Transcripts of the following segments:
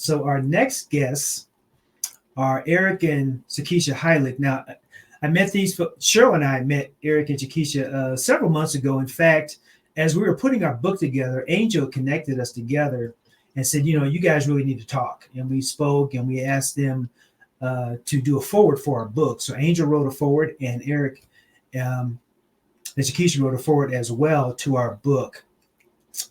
So our next guests are Eric and Sakisha Hylick. Now, I met Cheryl and I met Eric and Sakisha several months ago. In fact, as we were putting our book together, Angel connected us together and said, you guys really need to talk. And we spoke and we asked them to do a forward for our book. So Angel wrote a forward and Eric and Sakisha wrote a forward as well to our book.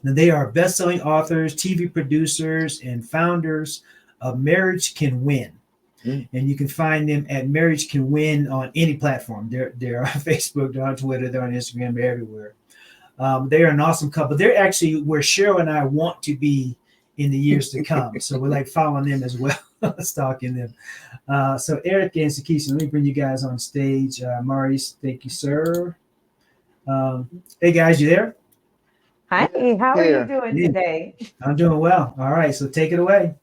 Now, they are best-selling authors, TV producers, and founders of Marriage Can Win. And you can find them at Marriage Can Win on any platform. They're on Facebook, they're on Twitter, they're on Instagram, they're everywhere. They're an awesome couple. They're actually where Cheryl and I want to be in the years to come. So we're like following them as well, stalking them. So Eric and Sakisha, let me bring you guys on stage. Maurice, thank you, sir. Hey guys, you there? Hi, how are you doing today? I'm doing well. All right, so take it away.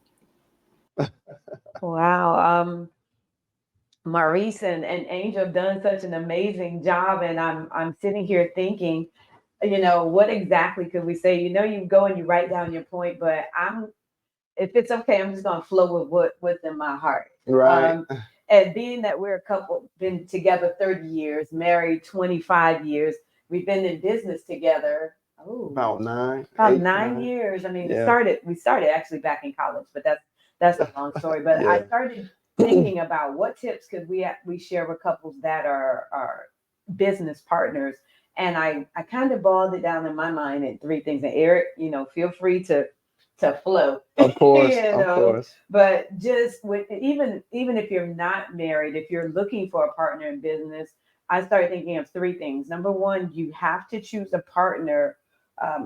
Wow. Maurice and Angel have done such an amazing job. And I'm sitting here thinking, what exactly could we say? You go and you write down your point, but if it's okay, I'm just going to flow with what's in my heart. Right. And being that we're a couple, been together 30 years, married 25 years, we've been in business together. About 9 years. I mean, we started actually back in college, but that's a long story. But I started thinking about what tips could we share with couples that are business partners. And I kind of boiled it down in my mind in 3 things. And Eric, feel free to flow. Of course, of course. But just even if you're not married, if you're looking for a partner in business, I started thinking of 3 things. Number 1, you have to choose a partner.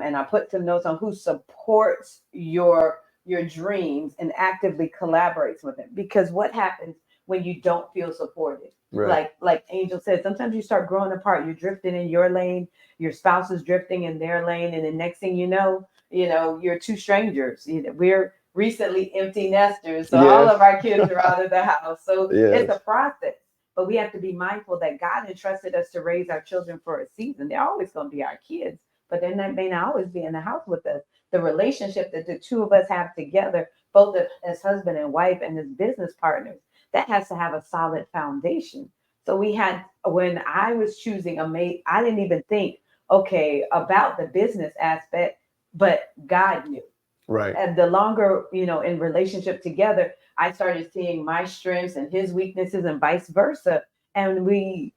And I put some notes on who supports your dreams and actively collaborates with it. Because what happens when you don't feel supported? Right. Like Angel said, sometimes you start growing apart. You're drifting in your lane, your spouse is drifting in their lane, and the next thing you know, you're 2 strangers. We're recently empty nesters, so all of our kids are out of the house. So it's a process. But we have to be mindful that God entrusted us to raise our children for a season. They're always going to be our kids, but they may not always be in the house with us. The relationship that the 2 of us have together, both as husband and wife and as business partners, that has to have a solid foundation. So when I was choosing a mate, I didn't even think, about the business aspect, but God knew. Right. And the longer, in relationship together, I started seeing my strengths and his weaknesses and vice versa. And we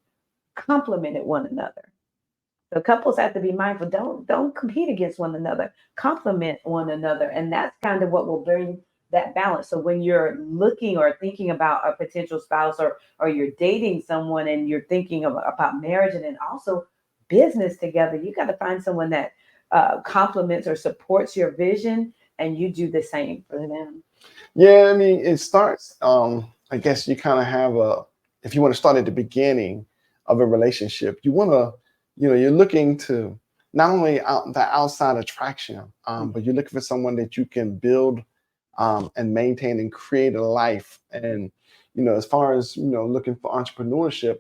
complemented one another. So couples have to be mindful. Don't compete against one another. Complement one another. And that's kind of what will bring that balance. So when you're looking or thinking about a potential spouse or you're dating someone and you're thinking about marriage and then also business together, you got to find someone that complements or supports your vision, and you do the same for them. Yeah, I mean, it starts, I guess you kind of have if you want to start at the beginning of a relationship, you want to, you're looking to not only the outside attraction, but you're looking for someone that you can build and maintain and create a life. And, as far as, looking for entrepreneurship,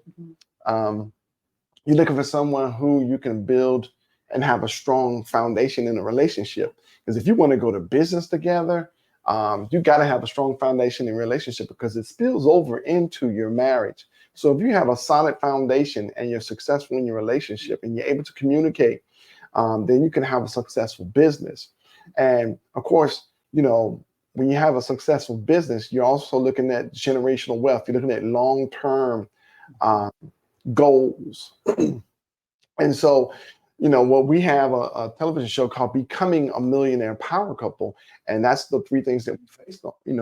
you're looking for someone who you can build and have a strong foundation in a relationship. Because if you want to go to business together, you got to have a strong foundation in relationship because it spills over into your marriage. So if you have a solid foundation and you're successful in your relationship and you're able to communicate, then you can have a successful business. And of course, when you have a successful business, you're also looking at generational wealth. You're looking at long-term goals. And so, we have a television show called Becoming a Millionaire Power Couple. And that's the 3 things that we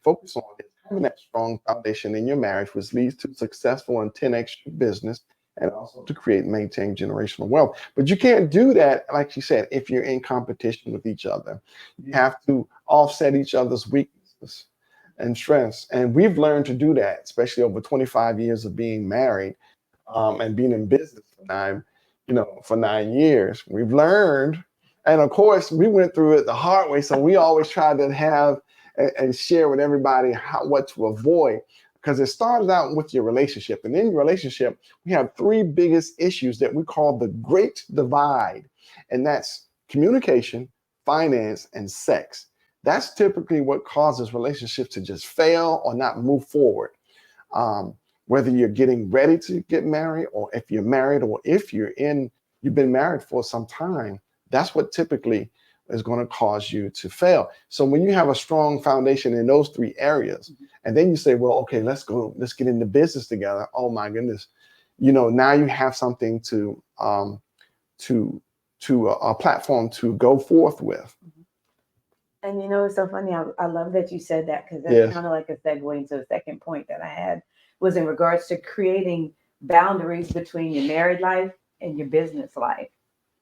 focus on is having that strong foundation in your marriage, which leads to successful and 10x business and also to create and maintain generational wealth. But you can't do that, like you said, if you're in competition with each other. You have to offset each other's weaknesses and strengths. And we've learned to do that, especially over 25 years of being married and being in business for 9 years. We've learned, and of course, we went through it the hard way. So we always try to have and share with everybody what to avoid, because it started out with your relationship. And in your relationship, we have 3 biggest issues that we call the Great Divide, and that's communication, finance, and sex. That's typically what causes relationships to just fail or not move forward. Whether you're getting ready to get married, or if you're married, or if you've been married for some time, that's what typically is going to cause you to fail. So when you have a strong foundation in those three areas, and then you say, well, okay, let's get into business together. Oh my goodness. Now you have something to a platform to go forth with. And it's so funny. I love that you said that, because that's Yes. kind of like a segue into the second point that I had, was in regards to creating boundaries between your married life and your business life,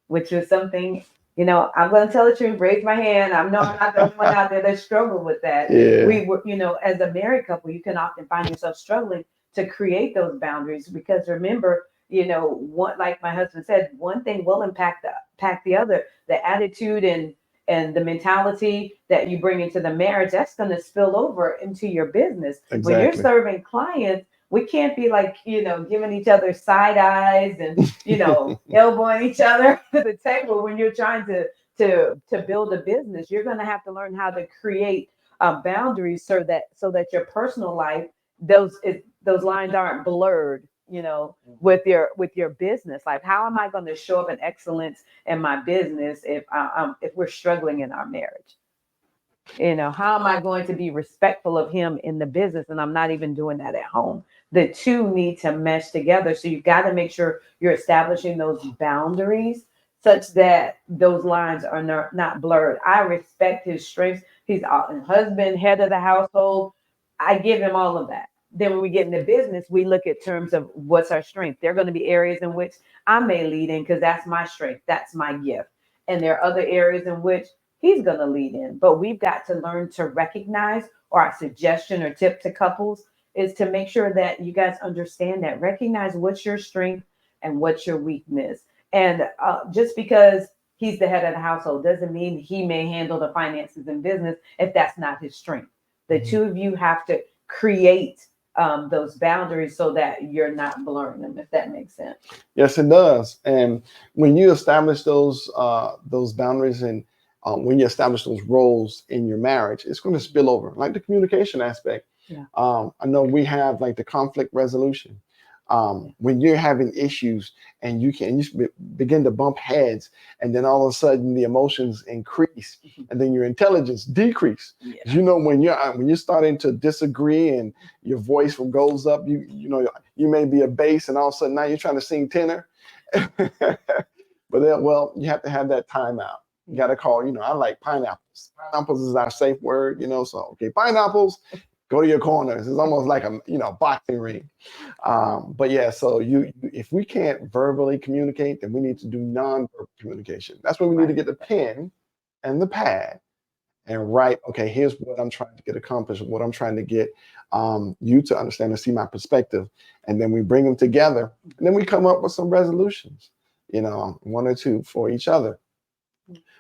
which was something, I'm going to tell the truth, raise my hand. I'm not the only one out there that struggled with that. Yeah. We were, as a married couple, you can often find yourself struggling to create those boundaries, because remember, one, like my husband said, one thing will impact the other. The attitude and the mentality that you bring into the marriage, that's going to spill over into your business. Exactly. When you're serving clients, we can't be like, giving each other side eyes and, elbowing each other to the table when you're trying to build a business. You're going to have to learn how to create boundaries so that your personal life, those lines aren't blurred, with your business life. How am I going to show up in excellence in my business if we're struggling in our marriage? How am I going to be respectful of him in the business and I'm not even doing that at home? The two need to mesh together. So you've got to make sure you're establishing those boundaries such that those lines are not blurred. I respect his strengths. He's a husband, head of the household. I give him all of that. Then when we get into business, we look at terms of what's our strength. There are going to be areas in which I may lead in because that's my strength. That's my gift. And there are other areas in which he's going to lead in. But we've got to learn to recognize, or our suggestion or tip to couples is to make sure that you guys understand that. Recognize what's your strength and what's your weakness. And just because he's the head of the household doesn't mean he may handle the finances and business if that's not his strength. The two of you have to create those boundaries so that you're not blurring them, if that makes sense. Yes, it does. And when you establish those boundaries, and when you establish those roles in your marriage, it's going to spill over, like the communication aspect. Yeah. I know we have like the conflict resolution. When you're having issues and you begin to bump heads, and then all of a sudden the emotions increase and then your intelligence decrease. Yeah. When you're starting to disagree and your voice goes up, you may be a bass and all of a sudden now you're trying to sing tenor. But then, you have to have that timeout. You got to call, I like pineapples. Pineapples is our safe word, so, okay, pineapples, go to your corners. It's almost like a, boxing ring. But yeah, so if we can't verbally communicate, then we need to do non-verbal communication. That's when we need to get the pen and the pad and write, okay, here's what I'm trying to get accomplished, what I'm trying to get you to understand and see my perspective. And then we bring them together, and then we come up with some resolutions, one or two for each other.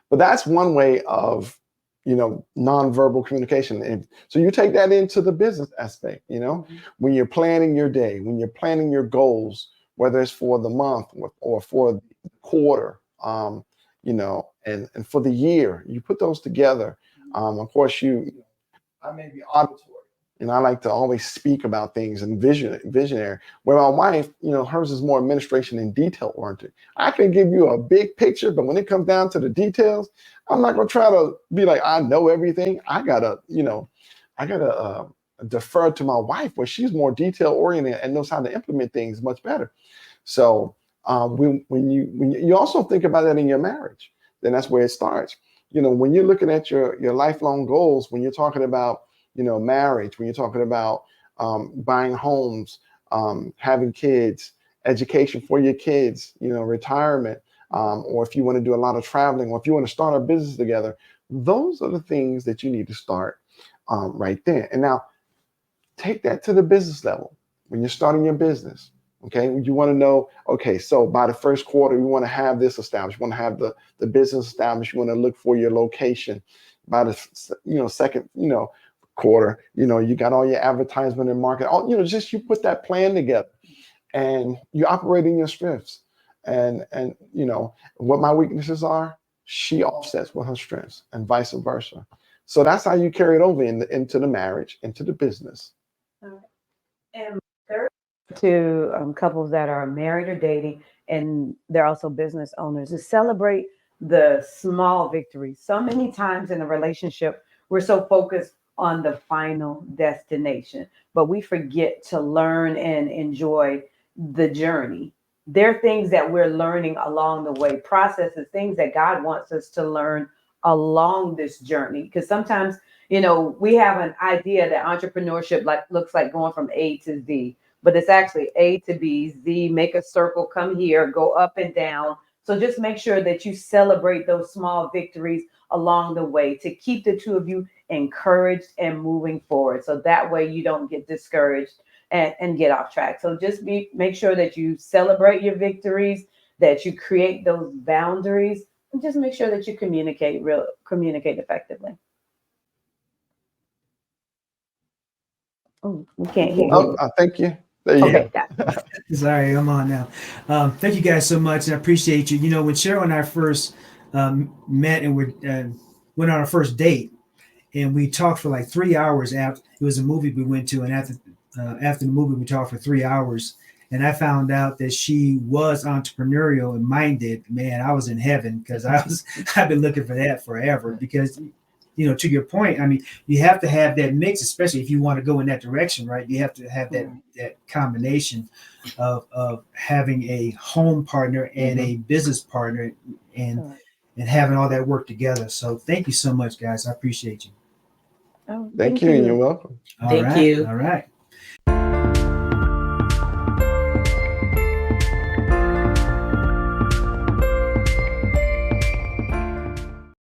But that's one way of, nonverbal communication. And so you take that into the business aspect, when you're planning your day, when you're planning your goals, whether it's for the month or for the quarter, and for the year, you put those together. Of course, I may be auditory, and I like to always speak about things and visionary. Where my wife, hers is more administration and detail oriented. I can give you a big picture, but when it comes down to the details, I'm not going to try to be like, I know everything. I gotta defer to my wife, where she's more detail oriented and knows how to implement things much better. So when you also think about that in your marriage, then that's where it starts. When you're looking at your lifelong goals, when you're talking about marriage, when you're talking about buying homes, having kids, education for your kids, retirement, or if you want to do a lot of traveling, or if you want to start a business together, those are the things that you need to start right then. And now take that to the business level. When you're starting your business, okay, you want to know, okay, so by the first quarter, you want to have this established, you want to have the business established, you want to look for your location. By the second quarter, you got all your advertisement and market, just you put that plan together, and you operate in your strengths. And what my weaknesses are, she offsets with her strengths, and vice versa. So that's how you carry it over into the marriage, into the business. And third, to couples that are married or dating, and they're also business owners, is celebrate the small victories. So many times in a relationship, we're so focused on the final destination, but we forget to learn and enjoy the journey. There are things that we're learning along the way, processes, things that God wants us to learn along this journey. Because sometimes, we have an idea that entrepreneurship looks like going from A to Z, but it's actually A to B, Z, make a circle, come here, go up and down. So just make sure that you celebrate those small victories along the way to keep the two of you encouraged and moving forward. So that way you don't get discouraged and get off track. So just make sure that you celebrate your victories, that you create those boundaries, and just make sure that you communicate effectively. Oh, we can't hear Oh, you. thank you. There you Okay, go. got it. Sorry, I'm on now. Thank you guys so much. I appreciate you. When Cheryl and I first met and we went on our first date, and we talked for like 3 hours after it was a movie we went to, and after the movie we talked for 3 hours, and I found out that she was entrepreneurial and minded. Man, I was in heaven because I've been looking for that forever. Because to your point, I mean, you have to have that mix, especially if you want to go in that direction, right? You have to have that combination of having a home partner and a business partner, and having all that work together. So thank you so much, guys. I appreciate you. Oh, Thank you, and you're welcome. All Thank right. you. All right.